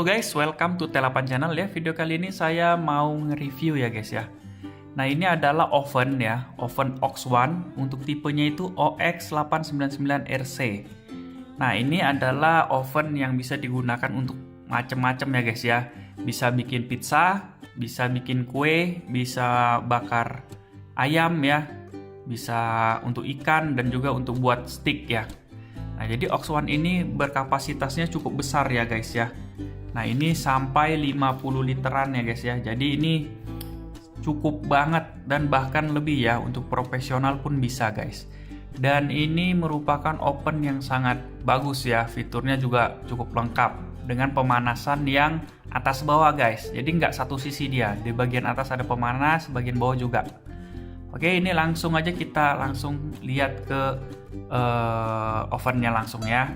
guys, welcome to T8 Channel ya. Video kali ini saya mau nge-review ya guys ya. Nah ini adalah oven ya, oven OX1 untuk tipenya itu OX899RC. Nah ini adalah oven yang bisa digunakan untuk macam-macam ya guys ya. Bisa bikin pizza, bisa bikin kue, bisa bakar ayam ya, bisa untuk ikan dan juga untuk buat steak ya. Nah jadi OX1 ini berkapasitasnya cukup besar ya guys ya. Nah ini sampai 50 literan ya guys ya. Jadi ini cukup banget dan bahkan lebih ya, untuk profesional pun bisa guys. Dan ini merupakan oven yang sangat bagus ya, fiturnya juga cukup lengkap dengan pemanasan yang atas bawah guys. Jadi nggak satu sisi dia, di bagian atas ada pemanas, bagian bawah juga. Oke, ini langsung aja kita langsung lihat ke ovennya langsung ya.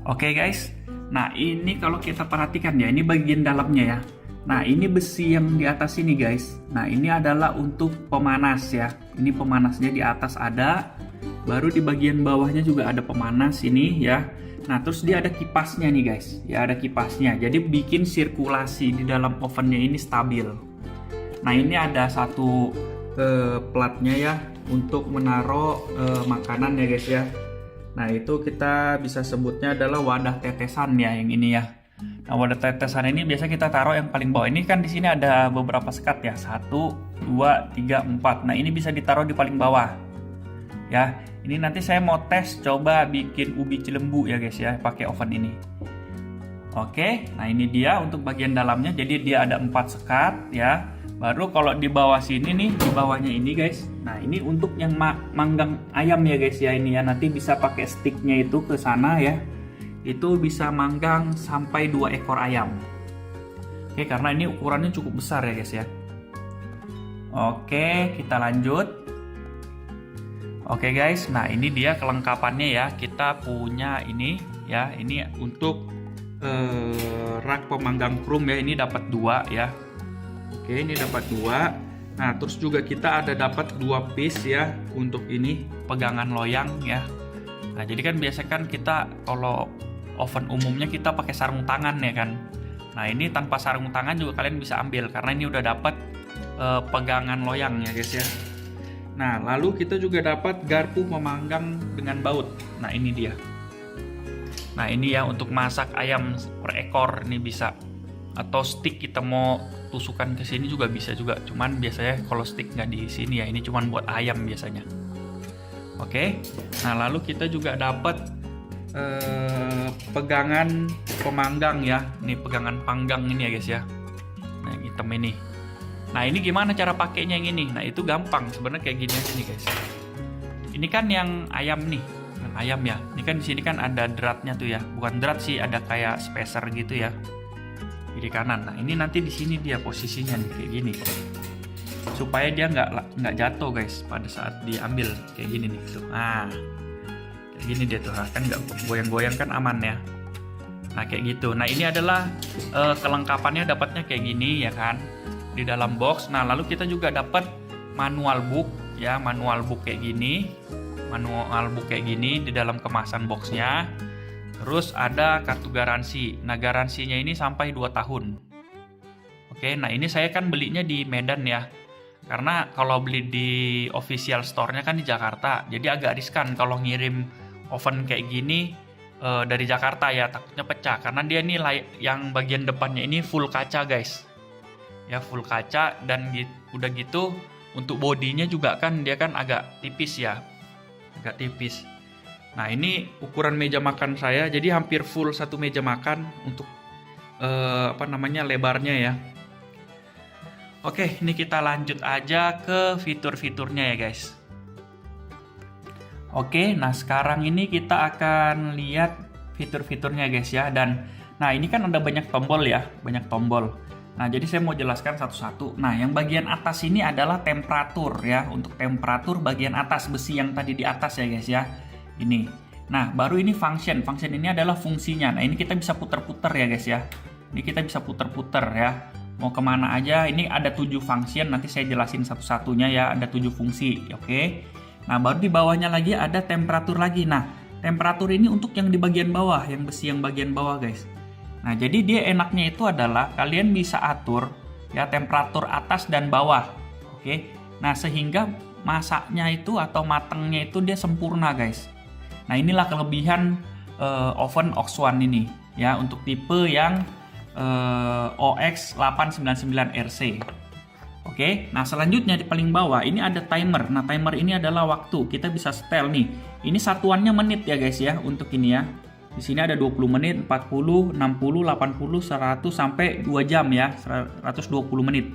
Oke guys, nah ini kalau kita perhatikan ya, ini bagian dalamnya ya. Nah ini besi yang di atas ini guys. Nah ini adalah untuk pemanas ya. Ini pemanasnya di atas ada, baru di bagian bawahnya juga ada pemanas ini ya. Nah terus dia ada kipasnya nih guys. Ya ada kipasnya. Jadi bikin sirkulasi di dalam ovennya ini stabil. Nah ini ada satu platnya ya untuk menaruh makanan ya guys ya. Nah itu kita bisa sebutnya adalah wadah tetesan ya yang ini ya. Nah wadah tetesan ini biasa kita taruh yang paling bawah. Ini kan di sini ada beberapa sekat ya, 1, 2, 3, 4. Nah ini bisa ditaruh di paling bawah. Ya, ini nanti saya mau tes coba bikin ubi cilembu ya guys ya, pakai oven ini. Oke, nah ini dia untuk bagian dalamnya. Jadi dia ada 4 sekat ya. Baru kalau di bawah sini nih, di bawahnya ini guys. Nah ini untuk yang manggang ayam ya guys ya, ini ya. Nanti bisa pakai sticknya itu ke sana ya. Itu bisa manggang sampai 2 ekor ayam. Oke, karena ini ukurannya cukup besar ya guys ya. Oke, kita lanjut. Oke guys, nah ini dia kelengkapannya ya. Kita punya ini ya. Ini untuk rak pemanggang krum ya. Ini dapat 2 ya. Oke, ini dapat 2. Nah, terus juga kita ada dapat 2 piece ya untuk ini pegangan loyang ya. Nah, jadi kan biasa kan kita kalau oven umumnya kita pakai sarung tangan ya kan. Nah, ini tanpa sarung tangan juga kalian bisa ambil karena ini udah dapat pegangan loyang ya guys ya. Nah, lalu kita juga dapat garpu memanggang dengan baut. Nah, ini dia. Nah, ini ya untuk masak ayam per ekor ini bisa. Atau stick kita mau tusukan ke sini juga bisa juga. Cuman biasanya kalau stick nggak di sini ya, ini cuman buat ayam biasanya. Oke. Nah, lalu kita juga dapat pegangan pemanggang ya. Ini pegangan panggang ini ya guys ya. Nah, yang hitam ini. Nah, ini gimana cara pakainya yang ini? Nah, itu gampang sebenarnya, kayak gini aja nih guys. Ini kan yang ayam nih, yang ayam ya. Ini kan di sini kan ada dratnya tuh ya. Bukan drat sih, ada kayak spacer gitu ya. Kiri kanan. Nah ini nanti di sini dia posisinya nih kayak gini, supaya dia nggak jatuh guys pada saat diambil kayak gini nih tuh. Nah kayak gini dia tuh, kan nggak goyang-goyang kan, aman ya. Nah kayak gitu. Nah ini adalah kelengkapannya, dapatnya kayak gini ya kan di dalam box. Nah lalu kita juga dapat manual book ya, manual book kayak gini, di dalam kemasan boxnya. Terus ada kartu garansi. Nah garansinya ini sampai 2 tahun. Oke, nah ini saya kan belinya di Medan ya. Karena kalau beli di official store-nya kan di Jakarta. Jadi agak riskan kalau ngirim oven kayak gini dari Jakarta ya. Takutnya pecah. Karena dia ini yang bagian depannya ini full kaca guys. Ya full kaca, dan udah gitu untuk bodinya juga kan dia kan agak tipis ya. Agak tipis. Nah ini ukuran meja makan saya, jadi hampir full satu meja makan untuk lebarnya ya. Oke, ini kita lanjut aja ke fitur-fiturnya ya guys. Oke, nah sekarang ini kita akan lihat fitur-fiturnya guys ya. Dan nah ini kan ada banyak tombol ya, banyak tombol. Nah jadi saya mau jelaskan satu-satu. Nah yang bagian atas ini adalah temperatur ya, untuk temperatur bagian atas besi yang tadi di atas ya guys ya. Ini. Nah, baru ini function. Function ini adalah fungsinya. Nah, ini kita bisa putar-putar ya guys ya. Ini kita bisa putar-putar ya. Mau kemana aja. Ini ada 7 function. Nanti saya jelasin satu-satunya ya. Ada 7 fungsi. Oke. Nah, baru di bawahnya lagi ada temperatur lagi. Nah, temperatur ini untuk yang di bagian bawah. Yang besi yang bagian bawah guys. Nah, jadi dia enaknya itu adalah kalian bisa atur ya temperatur atas dan bawah. Oke. Nah, sehingga masaknya itu atau matangnya itu dia sempurna, guys. Nah, inilah kelebihan oven OX1 ini ya untuk tipe yang OX899RC. Oke. Nah, selanjutnya di paling bawah ini ada timer. Nah, timer ini adalah waktu. Kita bisa setel nih. Ini satuannya menit ya, guys ya, untuk ini ya. Di sini ada 20 menit, 40, 60, 80, 100 sampai 2 jam ya, 120 menit.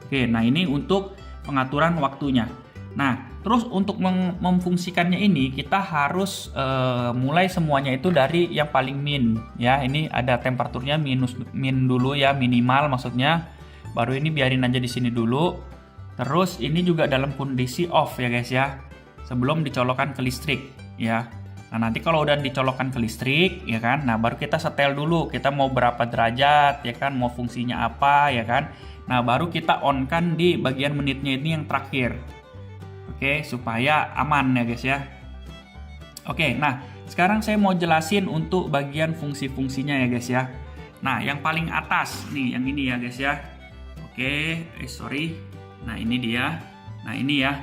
Oke, nah ini untuk pengaturan waktunya. Nah, terus untuk memfungsikannya ini kita harus mulai semuanya itu dari yang paling min ya. Ini ada temperaturnya min dulu ya, minimal maksudnya. Baru ini biarin aja di sini dulu. Terus ini juga dalam kondisi off ya guys ya. Sebelum dicolokkan ke listrik ya. Nah, nanti kalau udah dicolokkan ke listrik ya kan, nah baru kita setel dulu kita mau berapa derajat ya kan, mau fungsinya apa ya kan. Nah, baru kita on kan di bagian menitnya ini yang terakhir. Oke, supaya aman ya guys ya. Oke, nah sekarang saya mau jelasin untuk bagian fungsi-fungsinya ya guys ya. Nah, yang paling atas nih, yang ini ya guys ya. Oke, sorry. Nah, ini dia. Nah, ini ya.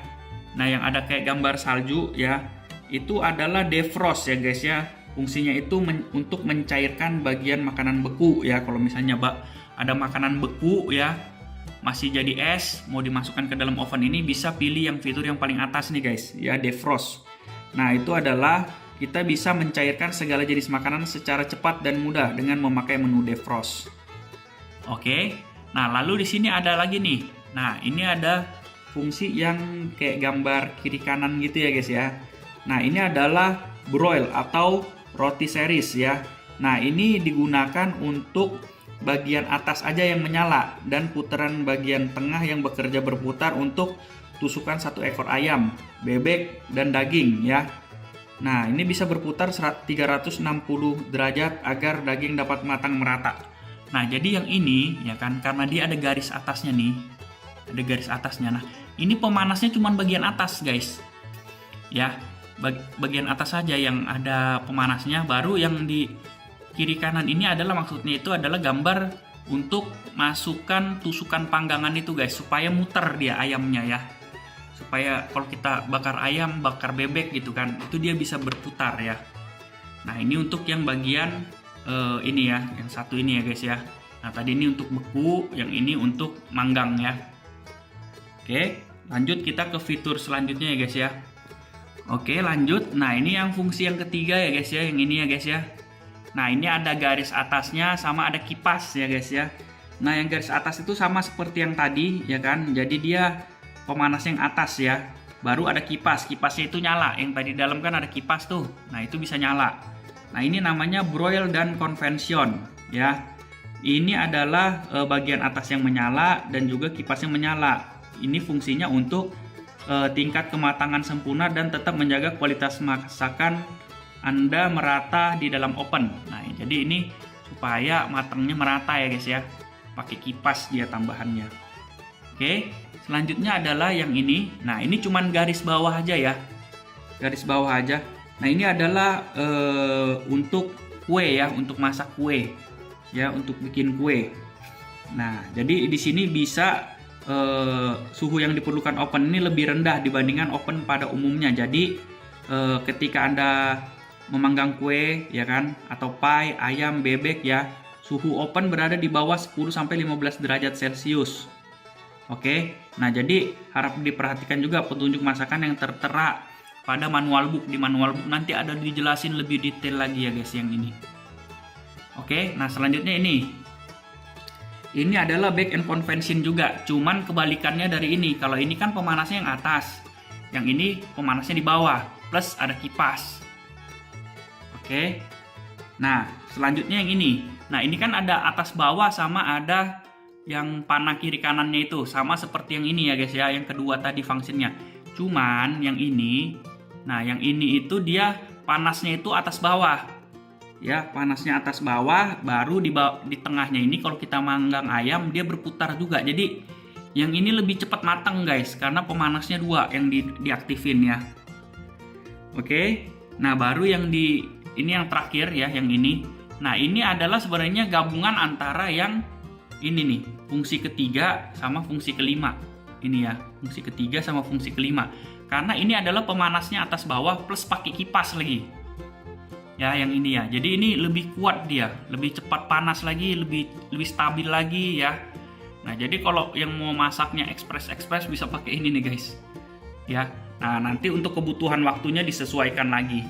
Nah, yang ada kayak gambar salju ya. Itu adalah defrost ya guys ya. Fungsinya itu untuk mencairkan bagian makanan beku ya. Kalau misalnya ada makanan beku ya, masih jadi es, mau dimasukkan ke dalam oven ini, bisa pilih yang fitur yang paling atas nih guys ya, defrost. Nah, itu adalah kita bisa mencairkan segala jenis makanan secara cepat dan mudah dengan memakai menu defrost. Oke. Nah, lalu di sini ada lagi nih. Nah, ini ada fungsi yang kayak gambar kiri kanan gitu ya guys ya. Nah, ini adalah broil atau roti series ya. Nah, ini digunakan untuk bagian atas aja yang menyala dan putaran bagian tengah yang bekerja berputar untuk tusukan satu ekor ayam, bebek, dan daging ya. Nah, ini bisa berputar 360 derajat agar daging dapat matang merata. Nah, jadi yang ini ya kan, karena dia ada garis atasnya nih. Ada garis atasnya. Nah, ini pemanasnya cuma bagian atas guys. Ya. Bagian atas saja yang ada pemanasnya, baru yang di kiri kanan ini adalah maksudnya itu adalah gambar untuk masukkan tusukan panggangan itu guys, supaya muter dia ayamnya ya, supaya kalau kita bakar ayam, bakar bebek gitu kan, itu dia bisa berputar ya. Nah, ini untuk yang bagian ini ya, yang satu ini ya guys ya. Nah, tadi ini untuk beku, yang ini untuk manggang ya. Oke, lanjut kita ke fitur selanjutnya ya guys ya. Oke, lanjut. Nah, ini yang fungsi yang ketiga ya guys ya, yang ini ya guys ya. Nah, ini ada garis atasnya sama ada kipas ya guys ya. Nah, yang garis atas itu sama seperti yang tadi ya kan. Jadi dia pemanasnya yang atas ya. Baru ada kipas. Kipasnya itu nyala. Yang tadi dalam kan ada kipas tuh. Nah, itu bisa nyala. Nah, ini namanya broil dan convention ya. Ini adalah bagian atas yang menyala dan juga kipas yang menyala. Ini fungsinya untuk tingkat kematangan sempurna dan tetap menjaga kualitas masakan Anda merata di dalam oven. Nah, jadi ini supaya matangnya merata ya guys ya. Pakai kipas dia tambahannya. Oke, selanjutnya adalah yang ini. Nah, ini cuman garis bawah aja ya. Garis bawah aja. Nah, ini adalah untuk kue ya, untuk masak kue. Ya, untuk bikin kue. Nah, jadi di sini bisa suhu yang diperlukan oven ini lebih rendah dibandingkan oven pada umumnya. Jadi ketika Anda memanggang kue ya kan, atau pie, ayam, bebek ya, suhu oven berada di bawah 10-15 derajat Celcius. Oke. Nah, jadi harap diperhatikan juga petunjuk masakan yang tertera pada manual book. Di manual book nanti ada dijelasin lebih detail lagi ya guys yang ini. Oke. Nah, selanjutnya ini. Ini adalah bake and convention juga, cuman kebalikannya dari ini. Kalau ini kan pemanasnya yang atas, yang ini pemanasnya di bawah, plus ada kipas. Oke. Nah, selanjutnya yang ini. Nah, ini kan ada atas bawah sama ada yang panah kiri kanannya itu, sama seperti yang ini ya guys ya, yang kedua tadi fungsinya. Cuman yang ini, nah yang ini itu dia panasnya itu atas bawah. Ya, panasnya atas bawah, baru di tengahnya ini kalau kita manggang ayam dia berputar juga. Jadi yang ini lebih cepat matang guys, karena pemanasnya dua yang diaktifin ya. Oke. Nah, baru yang ini yang terakhir ya, yang ini. Nah, ini adalah sebenarnya gabungan antara yang ini nih, fungsi ketiga sama fungsi kelima. Ini ya, fungsi ketiga sama fungsi kelima. Karena ini adalah pemanasnya atas bawah plus pakai kipas lagi. Ya, yang ini ya. Jadi ini lebih kuat dia, lebih cepat panas lagi, lebih stabil lagi ya. Nah, jadi kalau yang mau masaknya ekspres bisa pakai ini nih guys. Ya. Nah, nanti untuk kebutuhan waktunya disesuaikan lagi.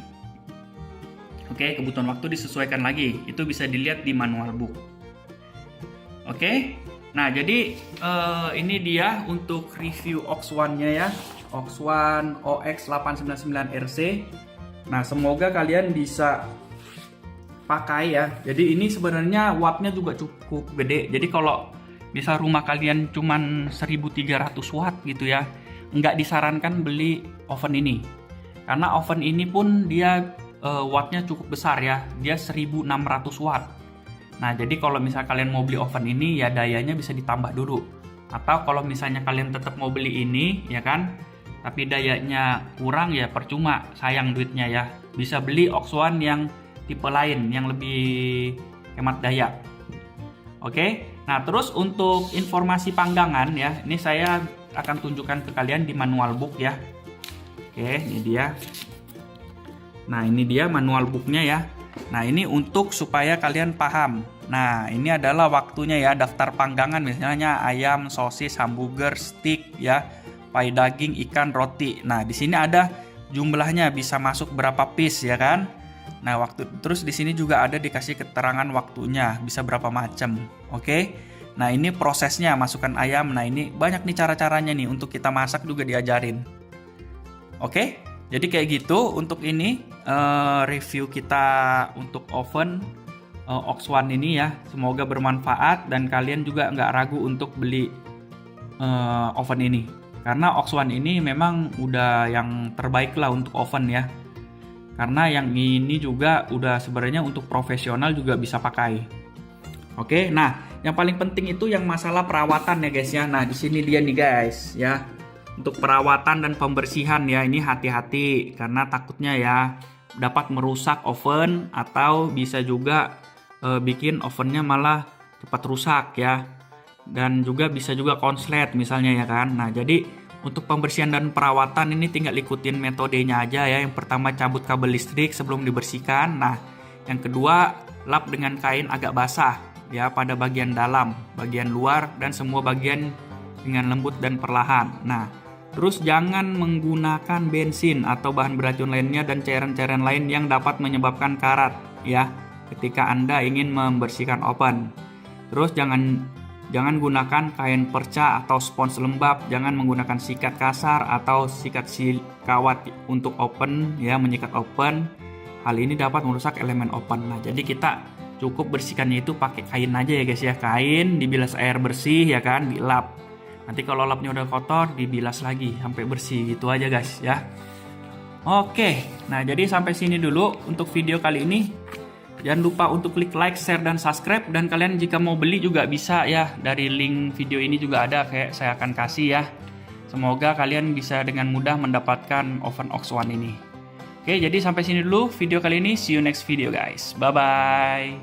Oke, kebutuhan waktu disesuaikan lagi. Itu bisa dilihat di manual book. Oke. Nah, jadi ini dia untuk review OX One-nya ya. OX One OX899RC. Nah, semoga kalian bisa pakai ya. Jadi ini sebenarnya wattnya juga cukup gede. Jadi kalau bisa rumah kalian cuman 1300 watt gitu ya, nggak disarankan beli oven ini. Karena oven ini pun dia wattnya cukup besar ya. Dia 1600 watt. Nah, jadi kalau misalnya kalian mau beli oven ini ya dayanya bisa ditambah dulu. Atau kalau misalnya kalian tetap mau beli ini ya kan, tapi dayanya kurang ya percuma, sayang duitnya ya. Bisa beli OX One yang tipe lain yang lebih hemat daya. Oke. Nah, terus untuk informasi panggangan ya, ini saya akan tunjukkan ke kalian di manual book ya. Oke, ini dia. Nah, ini dia manual booknya ya. Nah, ini untuk supaya kalian paham. Nah, ini adalah waktunya ya, daftar panggangan misalnya ayam, sosis, hamburger, steak ya, pai daging, ikan, roti. Nah, di sini ada jumlahnya, bisa masuk berapa piece ya kan? Nah, terus di sini juga ada dikasih keterangan waktunya, bisa berapa macam. Oke. Nah, ini prosesnya masukkan ayam. Nah, ini banyak nih cara-caranya nih untuk kita masak juga diajarin. Oke. Jadi kayak gitu untuk ini review kita untuk oven OX One ini ya. Semoga bermanfaat dan kalian juga nggak ragu untuk beli oven ini. Karena OX One ini memang udah yang terbaik lah untuk oven ya. Karena yang ini juga udah sebenarnya untuk profesional juga bisa pakai. Oke, nah yang paling penting itu yang masalah perawatan ya guys ya. Nah di sini dia nih guys ya. Untuk perawatan dan pembersihan ya, ini hati-hati karena takutnya ya dapat merusak oven atau bisa juga bikin ovennya malah cepat rusak ya. Dan juga bisa juga konslet misalnya ya kan. Nah, jadi untuk pembersihan dan perawatan ini tinggal ikutin metodenya aja ya. Yang pertama cabut kabel listrik sebelum dibersihkan. Nah, yang kedua lap dengan kain agak basah ya pada bagian dalam, bagian luar dan semua bagian dengan lembut dan perlahan. Nah, terus jangan menggunakan bensin atau bahan beracun lainnya dan cairan-cairan lain yang dapat menyebabkan karat ya ketika Anda ingin membersihkan oven. Terus jangan gunakan kain perca atau spons lembab, jangan menggunakan sikat kasar atau sikat kawat untuk oven ya, menyikat oven. Hal ini dapat merusak elemen oven. Nah, jadi kita cukup bersihkannya itu pakai kain aja ya guys ya. Kain dibilas air bersih ya kan, dilap. Nanti kalau lapnya udah kotor, dibilas lagi sampai bersih gitu aja guys ya. Oke, nah jadi sampai sini dulu untuk video kali ini. Jangan lupa untuk klik like, share, dan subscribe. Dan kalian jika mau beli juga bisa ya. Dari link video ini juga ada, kayak saya akan kasih ya. Semoga kalian bisa dengan mudah mendapatkan oven OX One ini. Oke, jadi sampai sini dulu video kali ini. See you next video guys. Bye-bye.